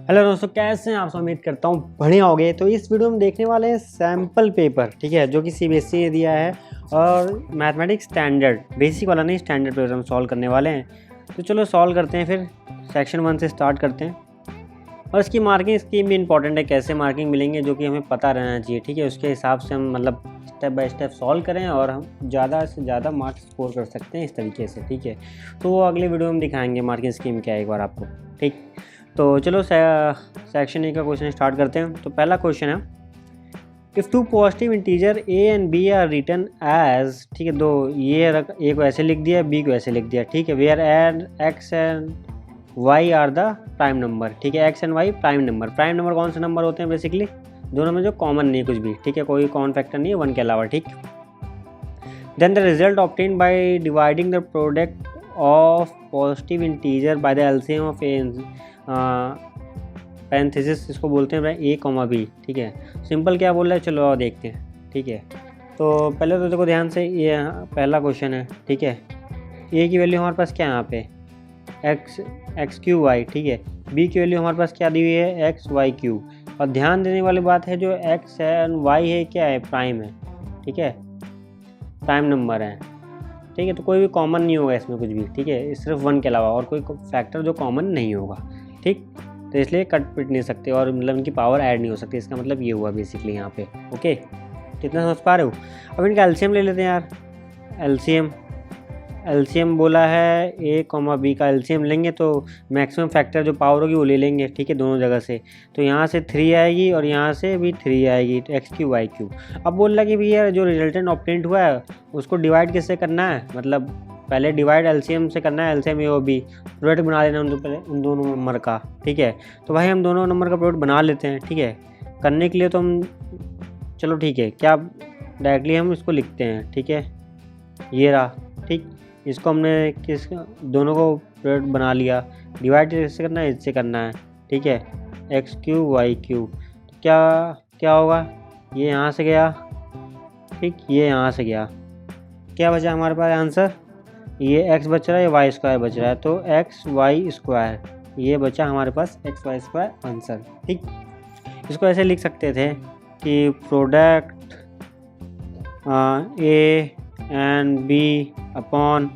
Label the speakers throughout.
Speaker 1: Hello दोस्तों, कैसे हैं आप सब? उम्मीद करता हूँ बढ़िया हो गए। तो इस वीडियो में देखने वाले हैं सैम्पल पेपर, ठीक है, जो कि सीबीएसई ने दिया है और मैथमेटिक्स स्टैंडर्ड, बेसिक वाला नहीं, स्टैंडर्ड पेपर हम सॉल्व करने वाले हैं। तो चलो सॉल्व करते हैं, फिर सेक्शन 1 से स्टार्ट करते हैं। और इसकी मार्किंग स्कीम भी इंपॉर्टेंट है, कैसे मार्किंग मिलेंगे जो कि हमें पता रहना चाहिए, ठीक है। उसके हिसाब से हम मतलब स्टेप बाय स्टेप सॉल्व करें और हम ज़्यादा से ज़्यादा मार्क्स स्कोर कर सकते हैं इस तरीके से, ठीक है। तो वो अगले वीडियो में दिखाएंगे मार्किंग स्कीम क्या है एक बार आपको, ठीक। तो चलो सेक्शन ए का क्वेश्चन स्टार्ट करते हैं। तो पहला क्वेश्चन है, if two positive integer A and B are written as, ठीक है, दो ये ए को ऐसे लिख दिया, बी को ऐसे लिख दिया, ठीक है। Where and X and Y are the prime number, ठीक है। X and Y prime number. Prime number कौन से नंबर होते हैं? बेसिकली दोनों में जो कॉमन नहीं है कुछ भी, ठीक है, कोई कॉमन फैक्टर नहीं है 1 के अलावा, ठीक। Then the result obtain by dividing the product of positive integer by the LCM of A, parenthesis इसको बोलते हैं ए कॉमा बी, ठीक है। सिंपल क्या बोल रहा है, चलो और देखते हैं, ठीक है। तो पहले तो देखो ध्यान से, ये पहला क्वेश्चन है, ठीक है। ए की वैल्यू हमारे पास क्या है यहाँ पे, एक्स क्यू वाई, ठीक है। बी की वैल्यू हमारे पास क्या दी हुई है, एक्स वाई क्यू। और ध्यान देने वाली बात है, जो एक्स एंड वाई है क्या है, प्राइम है, ठीक है, प्राइम नंबर है, ठीक है। तो कोई भी कॉमन नहीं होगा इसमें कुछ भी, ठीक है, सिर्फ 1 के अलावा और कोई फैक्टर जो कॉमन नहीं होगा, ठीक। तो इसलिए कट पिट नहीं सकते और मतलब इनकी पावर ऐड नहीं हो सकती। इसका मतलब ये हुआ बेसिकली यहाँ पे, ओके। कितना समझ पा रहे हो? अब इनका एलसीएम ले लेते हैं यार। एलसीएम बोला है ए कॉमा बी का एलसीएम लेंगे तो मैक्सिमम फैक्टर जो पावर होगी वो ले लेंगे, ठीक है, दोनों जगह से। तो यहाँ से 3 आएगी और यहाँ से भी 3 आएगी, तो एक्स क्यू वाई क्यू। अब बोल रहा कि भैया जो रिजल्टेंट ऑब्टेंड हुआ है उसको डिवाइड किससे करना है, मतलब पहले डिवाइड एलसीएम से करना है, एलसीएम ए और बी, प्रोडक्ट बना लेना उन दोनों नंबर का, ठीक है। तो भाई हम दोनों नंबर का प्रोडक्ट बना लेते हैं, ठीक है। करने के लिए तो हम चलो ठीक है, क्या डायरेक्टली हम इसको लिखते हैं, ठीक है, ये रहा, ठीक। इसको हमने किस दोनों को प्रोडक्ट बना लिया, डिवाइड इससे करना है, इससे करना है, ठीक है, एक्स क्यू वाई क्यू। तो क्या होगा, ये यहाँ से गया, ठीक, ये यहाँ से गया, क्या बचा हमारे पास आंसर, ये x बच रहा है, ये वाई स्क्वायर बच रहा है, तो एक्स वाई स्क्वायर, ये बचा हमारे पास एक्स वाई स्क्वायर आंसर, ठीक। इसको ऐसे लिख सकते थे कि product A and B upon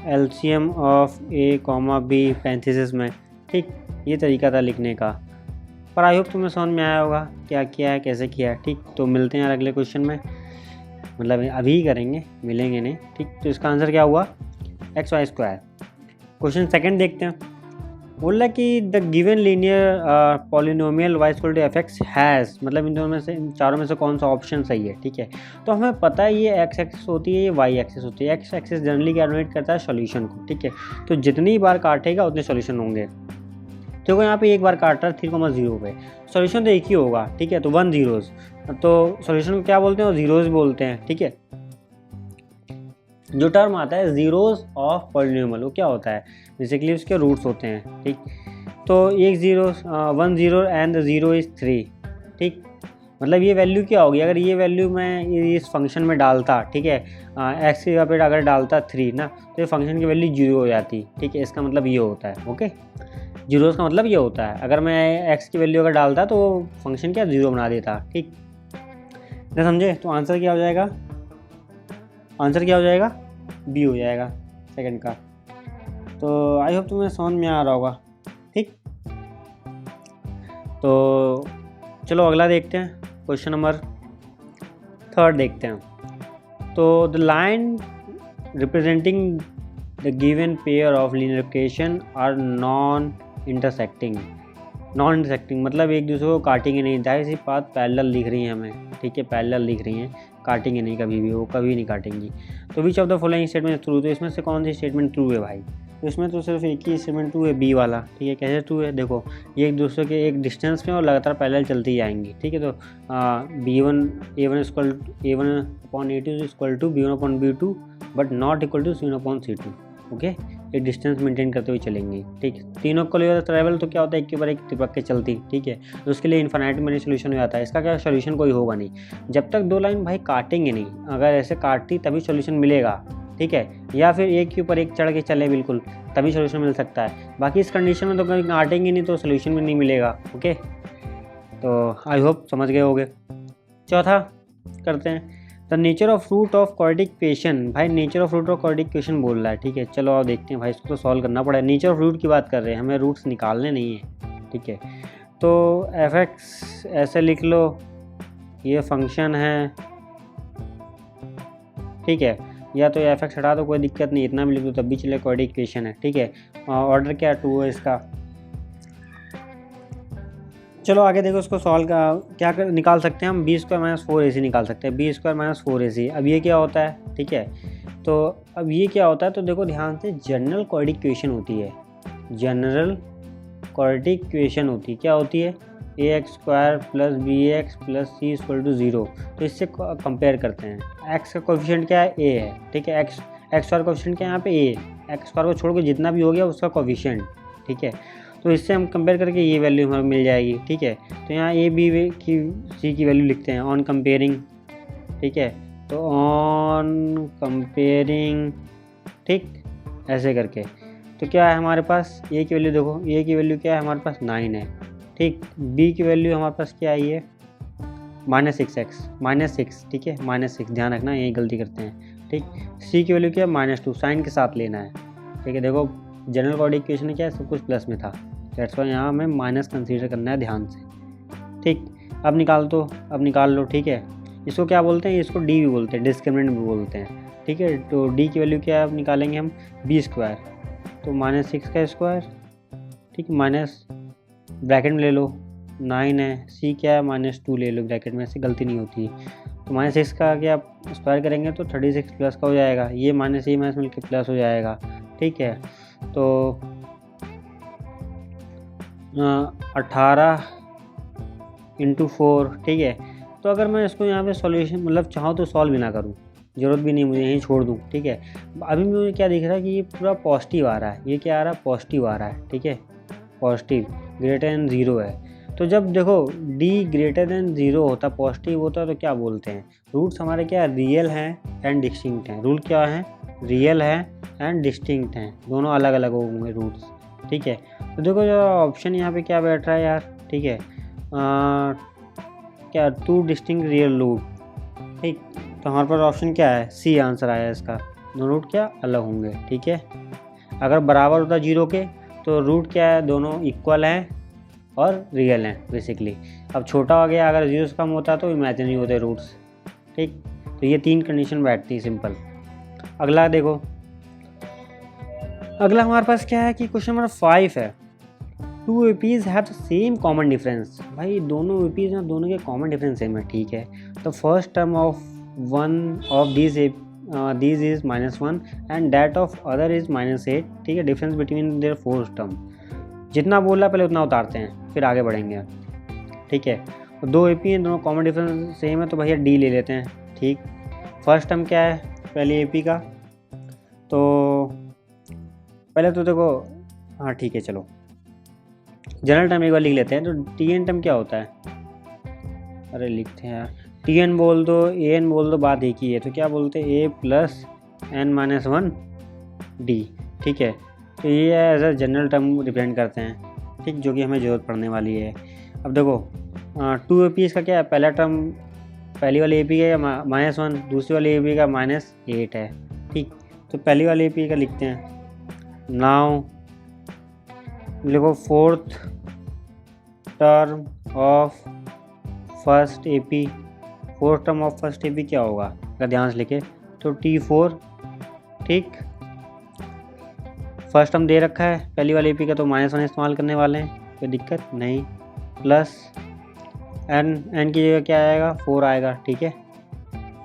Speaker 1: LCM of A comma B parenthesis में, ठीक। ये तरीका था लिखने का, पर आई होप तुम्हें समझ में आया होगा क्या किया है, कैसे किया है, ठीक। तो मिलते हैं यार अगले क्वेश्चन में, मतलब अभी ही करेंगे, मिलेंगे नहीं, ठीक। तो इसका आंसर क्या हुआ, X Y square. Question second देखते हैं। बोल रहा कि the given linear polynomial Y equal to F X has, मतलब इन दोनों में से, इन चारों में से कौन सा ऑप्शन सही है, ठीक है। तो हमें पता है ये एक्स एक्सिस होती है, ये वाई एक्सिस होती है। एक्स एक्सिस जनरली क्या डोनेट करता है, सॉल्यूशन को, ठीक है। तो जितनी बार काटेगा उतने सॉल्यूशन होंगे। देखो यहाँ पे एक बार काट रहा है 3,0 पे, सॉल्यूशन तो एक ही होगा, ठीक है। तो 1 जीरोस, तो सॉल्यूशन को क्या बोलते हैं, जीरोस बोलते हैं, ठीक है। जो टर्म आता है जीरोस ऑफ पॉलिनोमियल, वो क्या होता है, बेसिकली उसके रूट्स होते हैं, ठीक। तो एक जीरो 1 0 एंड द 0 इज़ 3, ठीक। मतलब ये वैल्यू क्या होगी, अगर ये वैल्यू मैं इस फंक्शन में डालता, ठीक है, एक्स की जगह पे अगर डालता 3 ना, तो ये फंक्शन की वैल्यू 0 हो जाती, ठीक है। इसका मतलब ये होता है, ओके। जीरोस का मतलब ये होता है, अगर मैं एक्स की वैल्यू अगर डालता तो फंक्शन क्या 0 बना देता, ठीक। ना समझे? तो आंसर क्या हो जाएगा, आंसर क्या हो जाएगा, बी हो जाएगा सेकंड का। तो आई होप तुम्हें समझ में आ रहा होगा, ठीक। तो चलो अगला देखते हैं, क्वेश्चन नंबर 3 देखते हैं। तो the line representing the given pair of linear equation are non intersecting मतलब एक दूसरे को काटेंगे नहीं, जाहिर सी बात पैरेलल लिख रही हैं हमें, ठीक है, पैरेलल लिख रही हैं, काटेंगे नहीं कभी भी, वो कभी नहीं काटेंगी। तो which of the following statement true, तो इसमें से कौन सी स्टेटमेंट ट्रू है भाई, तो इसमें तो सिर्फ एक ही स्टेटमेंट ट्रू है, बी वाला, ठीक है। कैसे ट्रू है, देखो ये एक दूसरे के एक डिस्टेंस में और लगातार पैरेलल चलती जाएंगी, ठीक है। तो a1 upon a2 equal to b1 upon b2 but not equal to c1 upon c2, okay. एक डिस्टेंस मेंटेन करते हुए चलेंगे, ठीक। तीनों को ले ट्रैवल तो क्या होता है, एक के ऊपर एक चिपक के चलती, ठीक है। तो उसके लिए इन्फिनिट में सोल्यूशन हो जाता है। इसका क्या सोल्यूशन कोई होगा नहीं जब तक 2 लाइन भाई काटेंगे नहीं, अगर ऐसे काटती तभी सोल्यूशन मिलेगा, ठीक है, या फिर एक के ऊपर एक चढ़ के चले बिल्कुल, तभी सोल्यूशन मिल सकता है। बाकी इस कंडीशन में तो कहीं काटेंगे नहीं तो सोल्यूशन भी नहीं मिलेगा। ओके, तो आई होप समझ गए होगे। चौथा करते हैं, the nature of root of quadratic equation. भाई nature of root of quadratic equation बोल रहा है, ठीक है, चलो आप देखते हैं भाई, इसको तो सॉल्व करना पड़ेगा। नेचर ऑफ रूट की बात कर रहे हैं, हमें रूट्स निकालने नहीं है, ठीक है। तो एफ एक्स ऐसे लिख लो, ये फंक्शन है, ठीक है, या तो एफ एक्स हटा दो कोई दिक्कत नहीं, इतना भी लिख दो तब भी चले, क्वाड्रेटिक इक्वेशन है, ठीक है। ऑर्डर क्या 2 है इसका। चलो आगे देखो, उसको सॉल्व क्या निकाल सकते हैं हम, बी स्क्वायर माइनस 4ac निकाल सकते हैं, बी स्क्वायर माइनस 4ac। अब ये क्या होता है, ठीक है, तो अब ये क्या होता है, तो देखो ध्यान से, जनरल क्वाड्रेटिक इक्वेशन होती है, जनरल क्वाड्रेटिक इक्वेशन होती है, क्या होती है, ax square plus B X plus C equal to 0। तो इससे कंपेयर करते हैं, x का कोफिशिएंट क्या है, a है, ठीक है, x स्क्वायर कोफिशिएंट क्या है यहाँ पे a, x स्क्वायर को छोड़ के जितना भी हो गया उसका कोफिशिएंट, ठीक है। तो इससे हम कंपेयर करके ये वैल्यू हमें मिल जाएगी, ठीक है। तो यहाँ ए बी की सी की वैल्यू लिखते हैं ऑन कंपेयरिंग, ठीक है, तो ऑन कंपेयरिंग, ठीक, ऐसे करके। तो क्या है हमारे पास, ए की वैल्यू देखो, ए की वैल्यू क्या है हमारे पास 9 है, ठीक, बी की वैल्यू हमारे पास क्या आई है -6x, ठीक है, -6, ध्यान रखना यही गलती करते हैं, ठीक। सी की वैल्यू क्या है -2, साइन के साथ लेना है, ठीक है। देखो जनरल क्वाड्रेटिक इक्वेशन में क्या है, सब कुछ प्लस में था, दैट्स वाई यहाँ हमें माइनस कंसीडर करना है ध्यान से, ठीक। अब निकाल लो, ठीक है। इसको क्या बोलते हैं, इसको डी भी बोलते हैं, डिस्क्रिमिनेंट भी बोलते हैं, ठीक है। तो डी की वैल्यू क्या है, अब निकालेंगे हम बी स्क्वायर, तो -6 का स्क्वायर, ठीक, माइनस ब्रैकेट में ले लो 9 है, सी क्या है -2 ले लो ब्रैकेट में, ऐसे गलती नहीं होती। तो -6 का क्या स्क्वायर करेंगे तो 36 प्लस का हो जाएगा, ये माइनस ए माइनस मिलकर प्लस हो जाएगा, ठीक है। तो 18 × 4, ठीक है। तो अगर मैं इसको यहाँ पे सॉल्यूशन मतलब चाहूँ तो सॉल्व भी ना करूँ, ज़रूरत भी नहीं मुझे, यहीं छोड़ दूँ, ठीक है। अभी मुझे क्या दिख रहा है कि ये पूरा पॉजिटिव आ रहा है, ये क्या आ रहा है, पॉजिटिव आ रहा है, ठीक है, पॉजिटिव ग्रेटर देन 0 है। तो जब देखो d ग्रेटर देन 0 होता, पॉजिटिव होता, तो क्या बोलते हैं, रूट्स हमारे क्या रियल हैं एंड डिस्टिंक्ट हैं। रूल क्या है, रियल है एंड डिस्टिंक्ट हैं, दोनों अलग अलग होंगे रूट्स, ठीक है। तो देखो जो ऑप्शन यहाँ पे क्या बैठ रहा है यार, ठीक है, क्या 2 डिस्टिंक्ट रियल रूट, ठीक। तो हमारे पास ऑप्शन क्या है, सी आंसर आया इसका, दोनों रूट क्या अलग होंगे, ठीक है। अगर बराबर होता 0 के तो रूट क्या है, दोनों इक्वल हैं और रियल हैं बेसिकली। अब छोटा हो गया, अगर 0 से कम होता तो इमेजिनरी होते रूट्स, ठीक। तो ये 3 कंडीशन बैठती है सिंपल। अगला देखो, अगला हमारे पास क्या है कि क्वेश्चन नंबर 5 है, 2 APs have the same common difference. भाई दोनों APs ना, दोनों के कॉमन डिफरेंस सेम है, ठीक है। The first term of one of these is -1 and that of other is -8, ठीक है। Difference between their fourth term, जितना बोला पहले उतना उतारते हैं फिर आगे बढ़ेंगे, ठीक है। 2 AP हैं, दोनों कॉमन डिफरेंस सेम है, तो भैया डी ले लेते हैं, ठीक। फर्स्ट टर्म क्या है पहले AP का, तो पहले तो देखो, हाँ ठीक है, चलो जनरल टर्म एक बार लिख लेते हैं। तो TN टर्म क्या होता है, अरे लिखते हैं यार, TN बोल दो AN बोल दो, बात एक ही है। तो क्या बोलते हैं, A + n-1 D, ठीक है। तो ये as a general term represent करते हैं, ठीक, जो कि हमें ज़रूरत पड़ने वाली है। अब देखो 2 APs का क्या है, पहला टर्म पहली वाली AP का -1, दूसरी वाली AP का -8 है, ठीक। तो पहली वाली AP का लिखते हैं। नाउ लिखो fourth term of first AP, fourth term of first AP क्या होगा, अगर ध्यान से लिखे तो T4, ठीक। फर्स्ट टर्म दे रखा है पहली वाली AP का, तो -1 इस्तेमाल करने वाले हैं, कोई दिक्कत नहीं, प्लस n की जगह क्या आएगा, 4 आएगा, ठीक है।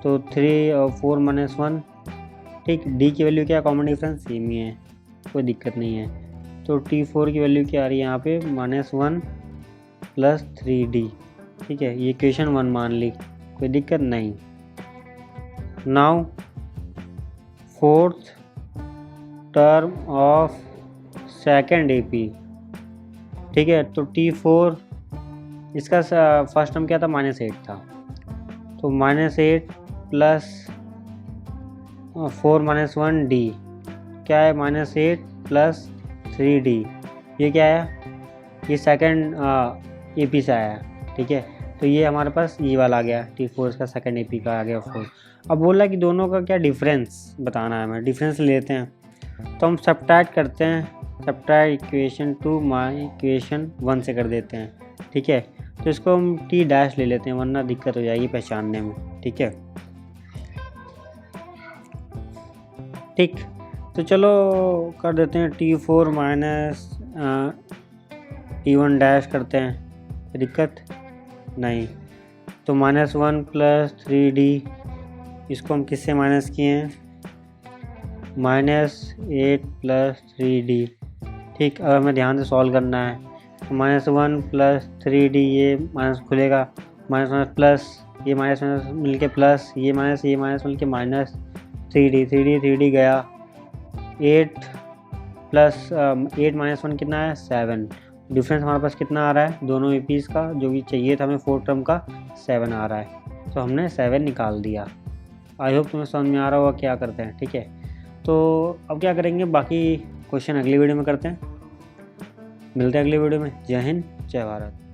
Speaker 1: तो 3 और 4 -1, ठीक। D की वैल्यू क्या, कॉमन डिफरेंस सेम ही है, कोई दिक्कत नहीं है। तो T4 की वैल्यू क्या आ रही है यहाँ पे, -1 + 3D, ठीक है। ये इक्वेशन 1 मान ली, कोई दिक्कत नहीं। Now fourth term of second AP, ठीक है। तो T4 इसका फर्स्ट टर्म क्या था, -8 था, तो -8 प्लस 4 माइनस 1 डी क्या है, -8 प्लस 3D, ये क्या है, ये सेकंड AP से आया है, ठीक है। तो ये हमारे पास ये वाला आ गया, T4 का सेकंड AP का आ गया 4। अब बोला कि दोनों का क्या डिफरेंस बताना है, हमें डिफरेंस लेते हैं। तो हम सब्ट्रैक्ट करते हैं, सब्ट्रैक्ट इक्वेशन 2 माई इक्वेशन 1 से कर देते हैं, ठीक है। तो इसको हम T' ले लेते हैं वरना दिक्कत हो जाएगी पहचानने में, ठीक है। ठीक, तो चलो कर देते हैं T4 माइनस T1' करते हैं, दिक्कत नहीं। तो -1 प्लस 3D, इसको हम किससे माइनस किए हैं, -8 प्लस 3D, ठीक। अब हमें ध्यान से सॉल्व करना है। तो -1 प्लस 3D, ये माइनस खुलेगा, माइनस प्लस, ये माइनस मिल के प्लस, ये माइनस मिल के -3D गया। 8 प्लस 8 माइनस 1 कितना है, 7। डिफरेंस हमारे पास कितना आ रहा है दोनों APs का, जो कि चाहिए था हमें 4 टर्म का, 7 आ रहा है। तो हमने 7 निकाल दिया। आई होप तुम्हें समझ में आ रहा होगा क्या करते हैं, ठीक है। तो अब क्या करेंगे, बाकी क्वेश्चन अगली वीडियो में करते हैं। मिलते हैं अगली वीडियो में। जय हिंद, जय भारत।